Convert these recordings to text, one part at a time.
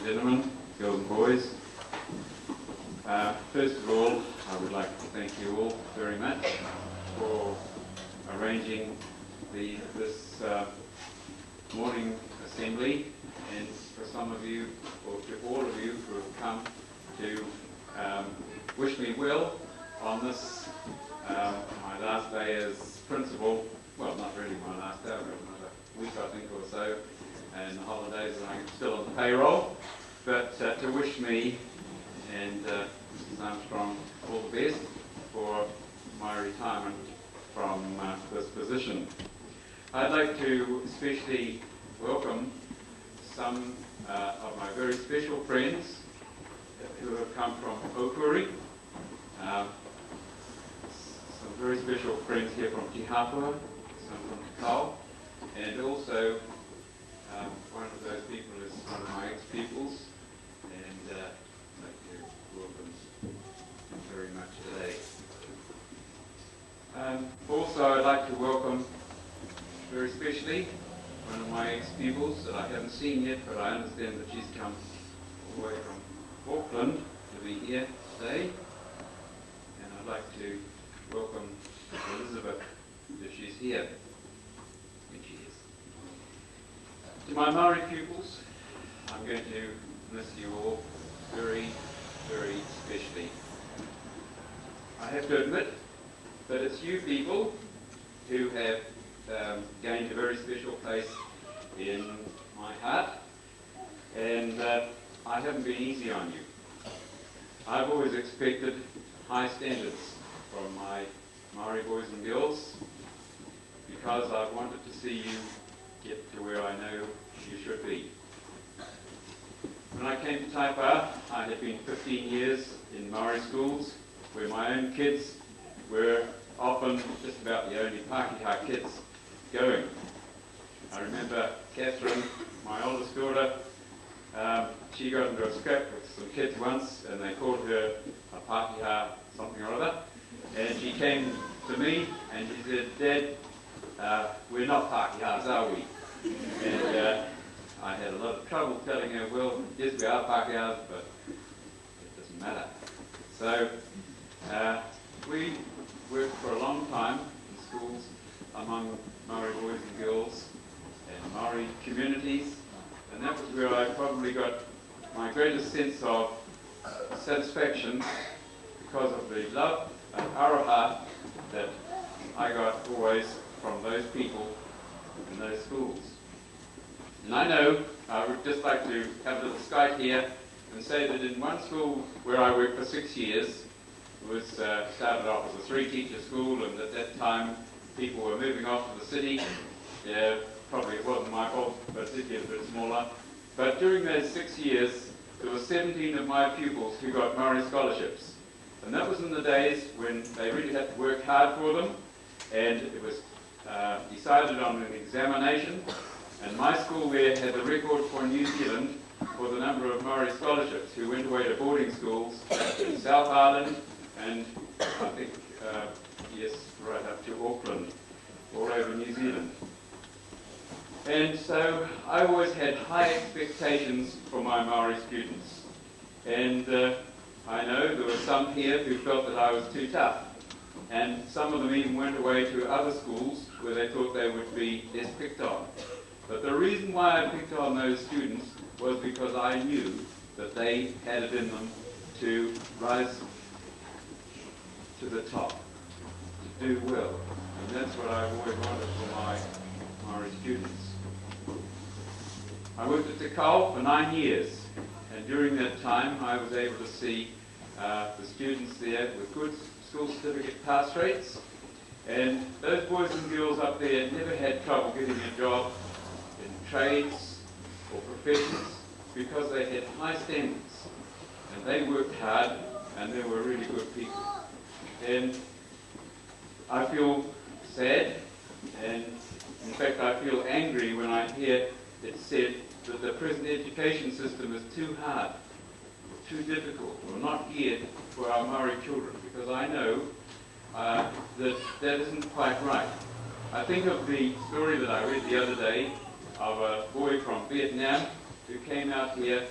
and gentlemen, girls and boys. First of all, I would like to thank you all very much for arranging this morning assembly, and for some of you, or to all of you who have come to wish me well on this, my last day as principal. Well, not really my last day, but another week I think or so, and the holidays, and I'm still on the payroll. But to wish me and Mrs. Armstrong all the best for my retirement from this position. I'd like to especially welcome some of my very special friends who have come from Okuri. Some very special friends here from Taipa, some from Takao, and also one of those people is one of my ex-pupils, and I'd like to welcome them very much today. Also, I'd like to welcome very specially one of my ex-pupils that I haven't seen yet, but I understand that she's come all the way from Auckland to be here today. And I'd like to welcome Elizabeth, if she's here. And she is. To my Maori pupils, I'm going to miss you all very, very especially. I have to admit that it's you people who have gained a very special place in my heart, and I haven't been easy on you. I've always expected high standards from my Maori boys and girls, because I've wanted to see you get to where I know you should be. When I came to Taipa, I had been 15 years in Maori schools, where my own kids were often just about the only Pākehā kids going. I remember Catherine, my oldest daughter, she got into a scrap with some kids once, and they called her a Pākehā something or other, and she came to me and she said, "Dad, we're not Pākehās, are we?" And I had a lot of trouble telling her, well, yes, we are Pākehās, but it doesn't matter. So we worked for a long time in schools among Maori boys and girls and Maori communities, and that was where I probably got my greatest sense of satisfaction, because of the love and aroha that I got always from those people in those schools. And I know, I would just like to have a little skite here and say that in one school where I worked for 6 years, it was started off as a 3-teacher school, and at that time people were moving off to the city. Yeah, probably it wasn't my fault, but the city is a bit smaller. But during those 6 years, there were 17 of my pupils who got Maori scholarships. And that was in the days when they really had to work hard for them, and it was decided on an examination. And my school there had the record for New Zealand for the number of Maori scholarships who went away to boarding schools in South Island, and I think, yes, right up to Auckland, all over New Zealand. And so I always had high expectations for my Maori students. And I know there were some here who felt that I was too tough. And some of them even went away to other schools where they thought they would be less picked on. But the reason why I picked on those students was because I knew that they had it in them to rise to the top, to do well. And that's what I've always wanted for my Maori students. I worked at Takao for 9 years, and during that time I was able to see the students there with good school certificate pass rates, and those boys and girls up there never had trouble getting a job in trades or professions, because they had high standards and they worked hard and they were really good people. And I feel sad, and in fact I feel angry when I hear it said that the present education system is too hard, too difficult, or not geared for our Maori children, because I know that isn't quite right. I think of the story that I read the other day of a boy from Vietnam who came out here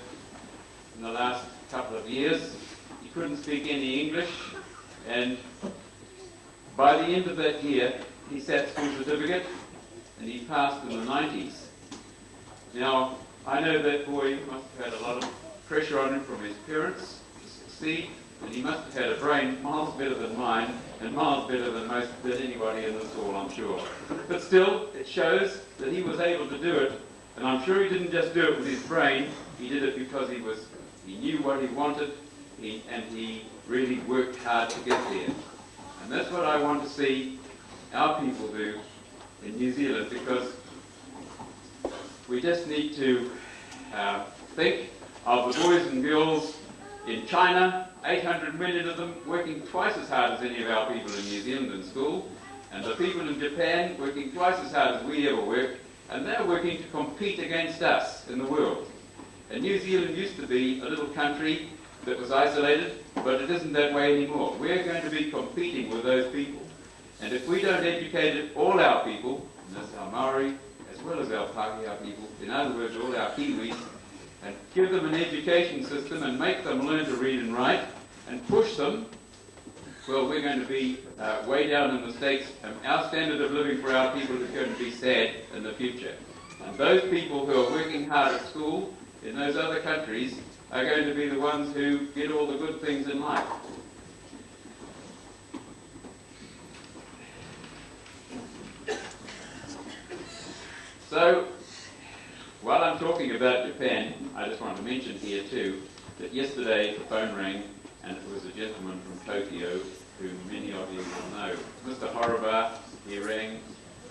in the last couple of years. He couldn't speak any English, and by the end of that year, he sat school certificate, and he passed in the 90s. Now, I know that boy must have had a lot of pressure on him from his parents to succeed, and he must have had a brain miles better than mine, and miles better than anybody in this hall, I'm sure. But still, it shows that he was able to do it, and I'm sure he didn't just do it with his brain. He did it because he knew what he wanted, and he really worked hard to get there. And that's what I want to see our people do in New Zealand, because we just need to think of the boys and girls in China, 800 million of them working twice as hard as any of our people in New Zealand in school, and the people in Japan working twice as hard as we ever work, and they're working to compete against us in the world. And New Zealand used to be a little country that was isolated, but it isn't that way anymore. We're going to be competing with those people. And if we don't educate all our people, and that's our Maori, as well as our Pākehā people, in other words, all our Kiwis, and give them an education system and make them learn to read and write, and push them, well, we're going to be way down in the States, and our standard of living for our people is going to be sad in the future. And those people who are working hard at school in those other countries are going to be the ones who get all the good things in life. So, while I'm talking about Japan, I just want to mention here too that yesterday the phone rang, and it was a gentleman from Tokyo who many of you will know. Mr. Horoba, he rang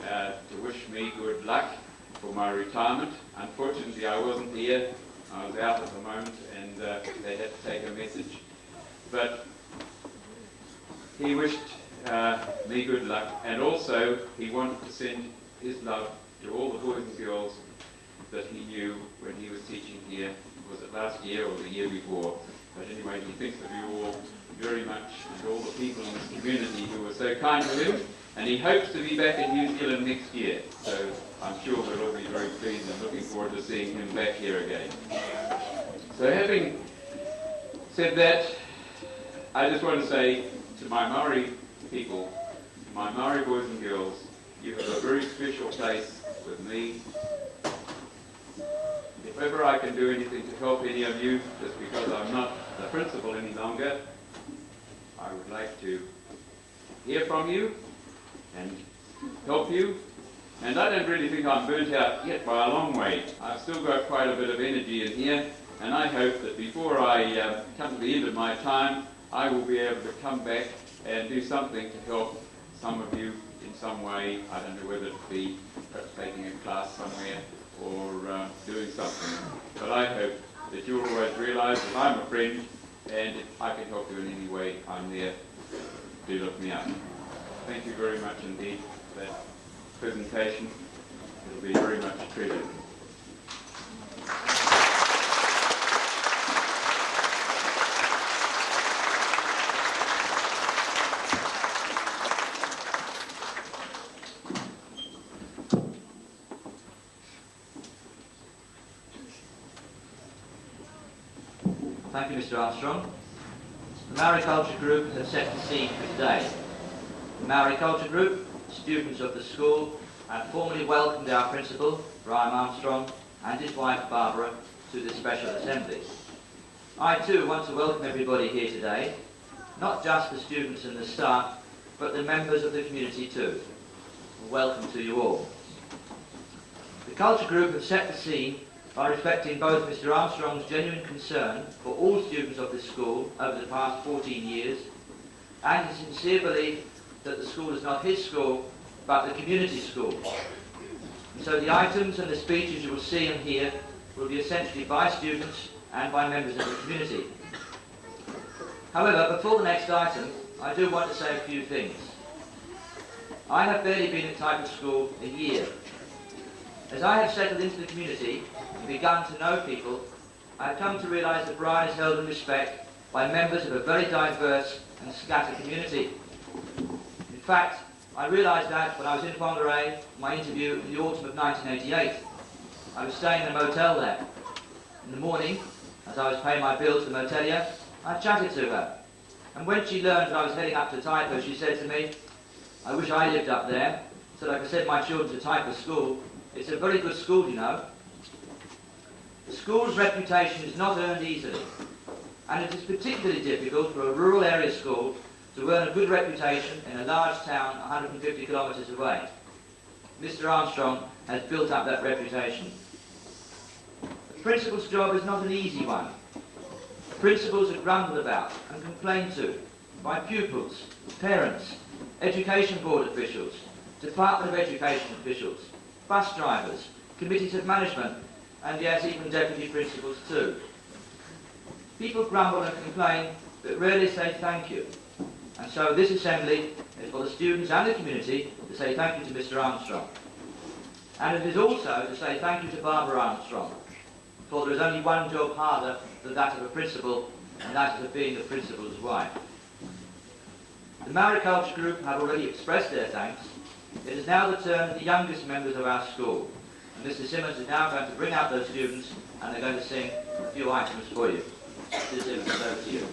to wish me good luck for my retirement. Unfortunately, I wasn't here. I was out at the moment, and they had to take a message. But he wished me good luck, and also he wanted to send his love to all the boys and girls that he knew when he was teaching here. Was it last year or the year before? But anyway, he thinks of you all very much, and all the people in this community who were so kind to him, and he hopes to be back in New Zealand next year. So I'm sure we'll all be very pleased and looking forward to seeing him back here again. So having said that, I just want to say to my Maori people, my Maori boys and girls, you have a very special place with me. If ever I can do anything to help any of you, just because I'm not the principal any longer, I would like to hear from you and help you. And I don't really think I'm burnt out yet by a long way. I've still got quite a bit of energy in here, and I hope that before I come to the end of my time, I will be able to come back and do something to help some of you in some way. I don't know whether it be perhaps taking a class somewhere or doing something. But I hope that you'll always realise that I'm a friend, and if I can help you in any way, I'm there. Do look me up. Thank you very much indeed for that presentation. It'll be very much treasured. Thank you, Mr. Armstrong. The Maori Culture Group has set the scene for today. The Maori Culture Group, students of the school, have formally welcomed our principal, Brian Armstrong, and his wife, Barbara, to this special assembly. I too want to welcome everybody here today, not just the students and the staff, but the members of the community too. Welcome to you all. The Culture Group have set the scene by reflecting both Mr. Armstrong's genuine concern for all students of this school over the past 14 years and his sincere belief that the school is not his school but the community school. And so the items and the speeches you will see and hear will be essentially by students and by members of the community. However, before the next item, I do want to say a few things. I have barely been at Taipa School a year. As I have settled into the community and begun to know people, I have come to realise that Brian is held in respect by members of a very diverse and scattered community. In fact, I realised that when I was in Whangarei, my interview in the autumn of 1988. I was staying in a motel there. In the morning, As I was paying my bill to the motelier, I chatted to her. And when she learned that I was heading up to Taipa, she said to me, "I wish I lived up there so that I could send my children to Taipa school. It's a very good school, you know." The school's reputation is not earned easily, and it is particularly difficult for a rural area school to earn a good reputation in a large town 150 kilometres away. Mr. Armstrong has built up that reputation. The principal's job is not an easy one. Principals are grumbled about and complained to by pupils, parents, education board officials, Department of Education officials, bus drivers, committees of management, and yes, even deputy principals too. People grumble and complain, but rarely say thank you. And so this assembly is for the students and the community to say thank you to Mr. Armstrong. And it is also to say thank you to Barbara Armstrong, for there is only one job harder than that of a principal, and that is of being the principal's wife. The Mariculture Group have already expressed their thanks. It is now the turn of the youngest members of our school. And Mr. Simmons is now going to bring out those students, and they're going to sing a few items for you. Mr. Simmons, over to you.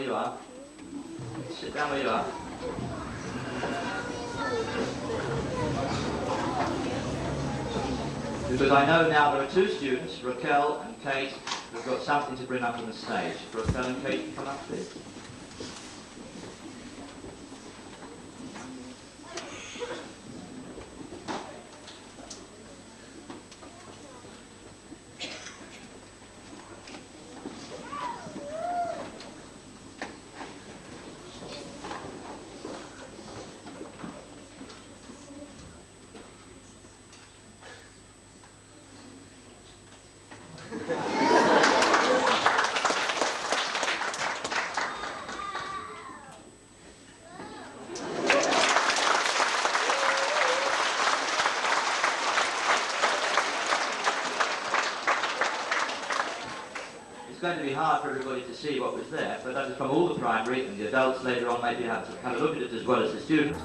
you are. Sit down where you are. Because I know now there are two students, Raquel and Kate, who've got something to bring up on the stage. Raquel and Kate, come up please. It's going to be hard for everybody to see what was there, but that is from all the primary, and the adults later on maybe have to have a look at it as well as the students.